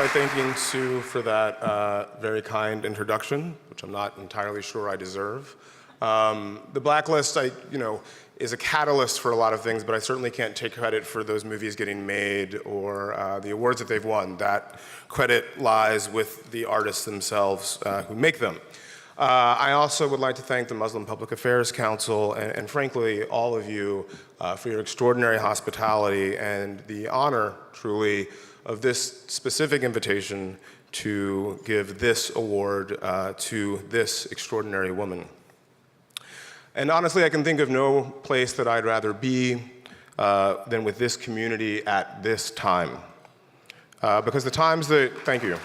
by thanking Sue for that very kind introduction, which I'm not entirely sure I deserve. The Blacklist, is a catalyst for a lot of things, but I certainly can't take credit for those movies getting made or the awards that they've won. That credit lies with the artists themselves who make them. I also would like to thank the Muslim Public Affairs Council and frankly, all of you for your extraordinary hospitality and the honor, truly, of this specific invitation to give this award to this extraordinary woman. And honestly, I can think of no place that I'd rather be than with this community at this time. Because the times that, thank you.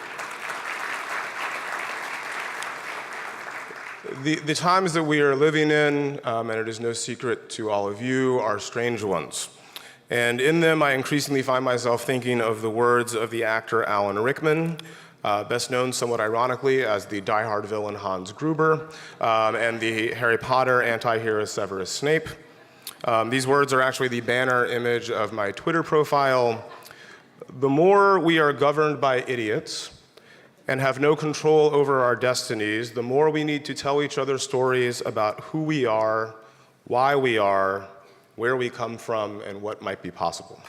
The times that we are living in, and it is no secret to all of you, are strange ones. And in them, I increasingly find myself thinking of the words of the actor Alan Rickman, best known somewhat ironically as the die-hard villain Hans Gruber, and the Harry Potter anti-hero Severus Snape. These words are actually the banner image of my Twitter profile. The more we are governed by idiots and have no control over our destinies, the more we need to tell each other stories about who we are, why we are, where we come from, and what might be possible.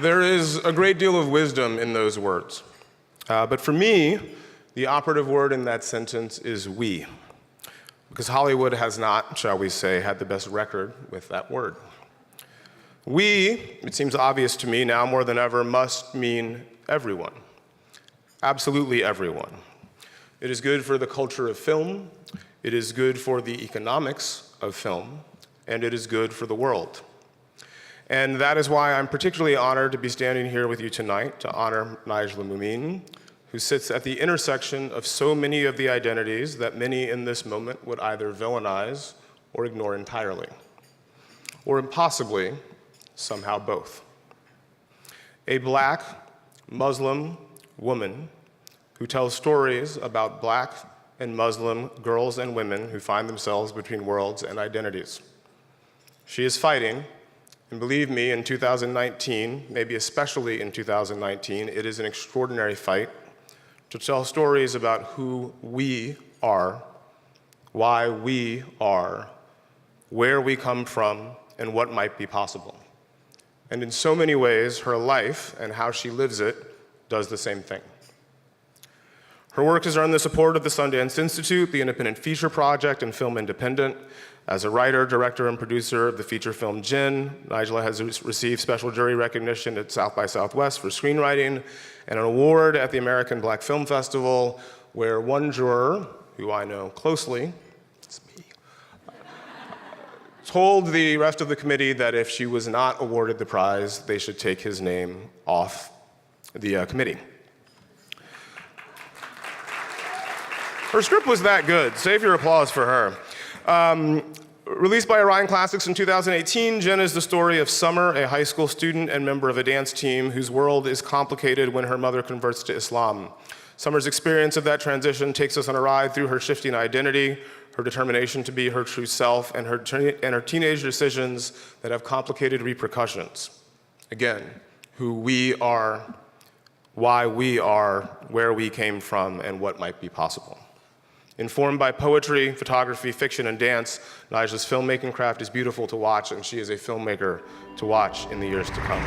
There is a great deal of wisdom in those words. But for me, the operative word in that sentence is we. Because Hollywood has not, shall we say, had the best record with that word. We, it seems obvious to me now more than ever, must mean everyone. Absolutely everyone. It is good for the culture of film, it is good for the economics of film, and it is good for the world. And that is why I'm particularly honored to be standing here with you tonight to honor Nigel Mumin, who sits at the intersection of so many of the identities that many in this moment would either villainize or ignore entirely, or impossibly, somehow both. A Black Muslim woman who tells stories about Black and Muslim girls and women who find themselves between worlds and identities. She is fighting, and believe me, in 2019, maybe especially in 2019, it is an extraordinary fight to tell stories about who we are, why we are, where we come from, and what might be possible. And in so many ways, her life and how she lives it does the same thing. Her work has earned the support of the Sundance Institute, the Independent Feature Project, and Film Independent. As a writer, director, and producer of the feature film Gin, Nigella has received special jury recognition at South by Southwest for screenwriting and an award at the American Black Film Festival, where one juror, who I know closely, it's me, told the rest of the committee that if she was not awarded the prize, they should take his name off the committee. Her script was that good. Save your applause for her. Released by Orion Classics in 2018, Jen is the story of Summer, a high school student and member of a dance team whose world is complicated when her mother converts to Islam. Summer's experience of that transition takes us on a ride through her shifting identity, her determination to be her true self, and her teenage decisions that have complicated repercussions. Again, who we are, why we are, where we came from, and what might be possible. Informed by poetry, photography, fiction, and dance, Nigel's filmmaking craft is beautiful to watch, and she is a filmmaker to watch in the years to come.